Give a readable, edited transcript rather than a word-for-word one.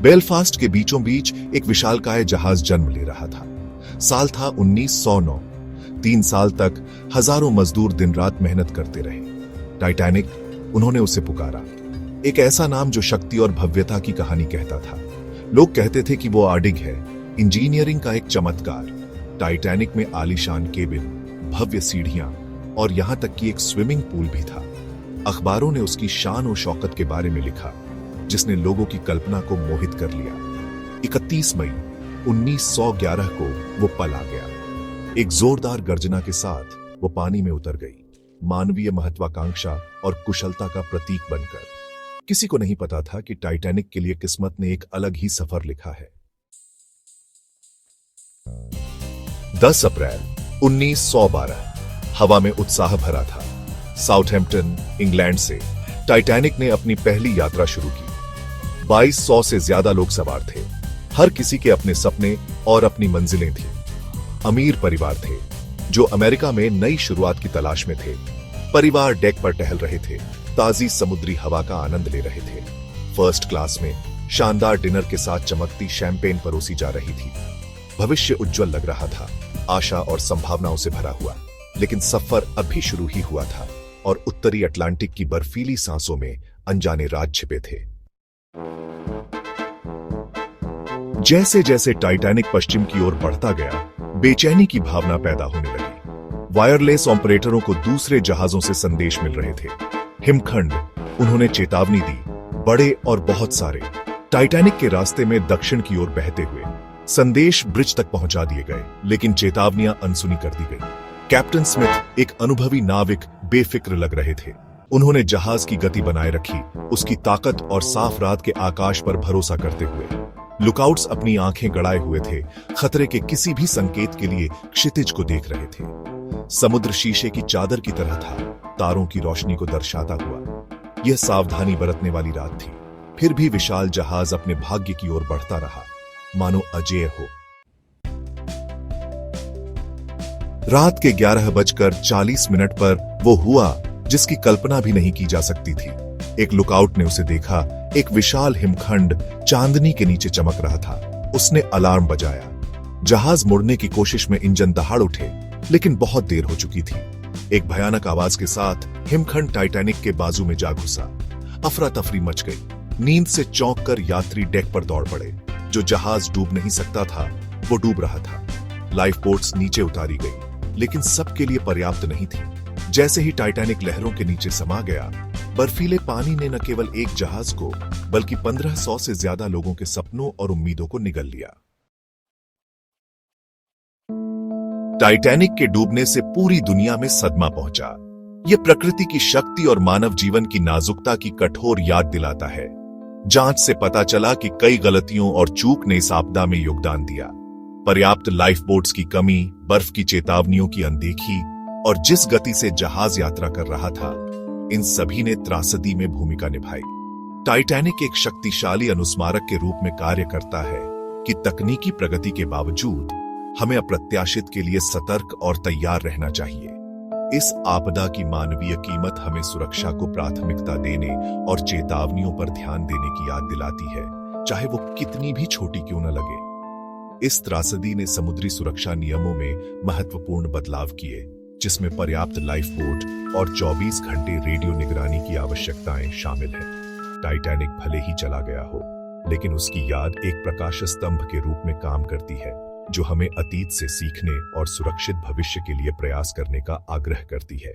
Belfast के बीचों बीच एक विशालकाय जहाज जन्म ले रहा था। साल था 1909। 3 साल तक हजारों मजदूर दिन रात मेहनत करते रहे। टाइटैनिक, उन्होंने उसे पुकारा। एक ऐसा नाम जो शक्ति और भव्यता की कहानी कहता था। लोग कहते थे कि वो आर्डिग है, इंजीनियरिंग का एक चमत्कार। टाइटैनिक में आलीशान केबिन, भव्य सीढ़ियां और यहां तक कि एक स्विमिंग पूल भी था। अखबारों ने उसकी शान और शौकत के बारे में लिखा, जिसने लोगों की कल्पना को मोहित कर लिया। 31 मई 1911 को वो पल आ गया। एक जोरदार गर्जना के साथ वो पानी में उतर गई, मानवीय महत्वाकांक्षा और कुशलता का प्रतीक बनकर। किसी को नहीं पता था कि टाइटैनिक के लिए किस्मत ने एक अलग ही सफर लिखा है। 10 अप्रैल 1912 हवा में उत्साह भरा था। साउथहैम्पटन, इंग्लैंड से टाइटैनिक ने अपनी पहली यात्रा शुरू की। 2200 से ज्यादा लोग सवार थे। हर किसी के अपने सपने और अपनी मंजिलें थी। अमीर परिवार थे जो अमेरिका में नई शुरुआत की तलाश में थे। परिवार डेक पर टहल रहे थे, ताजी समुद्री हवा का आनंद ले रहे थे। फर्स्ट क्लास में शानदार डिनर के साथ चमकती शैंपेन परोसी जा रही थी। भविष्य उज्जवल लग रहा था, आशा और संभावनाओं से भरा हुआ। लेकिन सफर अभी शुरू ही हुआ था और उत्तरी अटलांटिक की बर्फीली सांसों में अनजाने राज छिपे थे। जैसे जैसे टाइटैनिक पश्चिम की ओर बढ़ता गया, बेचैनी की भावना पैदा होने लगी। वायरलेस ऑपरेटरों को दूसरे जहाजों से संदेश मिल रहे थे। हिमखंड, उन्होंने चेतावनी दी, बड़े और बहुत सारे, टाइटैनिक के रास्ते में दक्षिण की ओर बहते हुए। संदेश ब्रिज तक पहुंचा दिए गए, लेकिन चेतावनियां अनसुनी कर दी गई। कैप्टन स्मिथ, एक अनुभवी नाविक, बेफिक्र लग रहे थे। उन्होंने जहाज की गति बनाए रखी, उसकी ताकत और साफ रात के आकाश पर भरोसा करते हुए। लुकआउट्स अपनी आंखें गड़ाए हुए थे, खतरे के किसी भी संकेत के लिए क्षितिज को देख रहे थे। समुद्र शीशे की चादर की तरह था, तारों की रोशनी को दर्शाता हुआ। यह सावधानी बरतने वाली रात थी। फिर भी विशाल जहाज अपने भाग्य की ओर बढ़ता रहा, मानो अजेय हो। रात के 11:40 पर वो हुआ जिसकी कल्पना भी नहीं की जा सकती थी। एक लुकआउट ने उसे देखा। एक विशाल हिमखंड चांदनी के नीचे चमक रहा था। उसने अलार्म बजाया। जहाज मुड़ने की कोशिश में इंजन दहाड़ उठे, लेकिन बहुत देर हो चुकी थी। एक भयानक आवाज के साथ हिमखंड टाइटैनिक के बाजू में जा घुसा। अफरा तफरी मच गई। नींद से चौंक कर यात्री डेक पर दौड़ पड़े। जो जहाज डूब नहीं सकता था, वो डूब रहा था। लाइफ बोट्स नीचे उतारी गई, लेकिन सबके लिए पर्याप्त नहीं थी। जैसे ही टाइटैनिक लहरों के नीचे समा गया, बर्फीले पानी ने न केवल एक जहाज को, बल्कि 1500 से ज्यादा लोगों के सपनों और उम्मीदों को निगल लिया। टाइटैनिक के डूबने से पूरी दुनिया में सदमा पहुंचा। यह प्रकृति की शक्ति और मानव जीवन की नाजुकता की कठोर याद दिलाता है। जांच से पता चला कि कई गलतियों और चूक ने इस आपदा में योगदान दिया। पर्याप्त लाइफ बोट्स की कमी, बर्फ की चेतावनियों की अनदेखी और जिस गति से जहाज यात्रा कर रहा था, इन सभी ने त्रासदी में भूमिका निभाई। टाइटैनिक एक शक्तिशाली अनुस्मारक के रूप में कार्य करता है कि तकनीकी प्रगति के बावजूद हमें अप्रत्याशित के लिए सतर्क और तैयार रहना चाहिए। इस आपदा की मानवीय कीमत हमें सुरक्षा को प्राथमिकता देने और चेतावनियों पर ध्यान देने की याद दिलाती है, चाहे वो कितनी भी छोटी क्यों न लगे। इस त्रासदी ने समुद्री सुरक्षा नियमों में महत्वपूर्ण बदलाव किए, जिसमें पर्याप्त लाइफ बोट और 24 घंटे रेडियो निगरानी की आवश्यकताएं शामिल हैं। टाइटैनिक भले ही चला गया हो, लेकिन उसकी याद एक प्रकाश स्तंभ के रूप में काम करती है, जो हमें अतीत से सीखने और सुरक्षित भविष्य के लिए प्रयास करने का आग्रह करती है।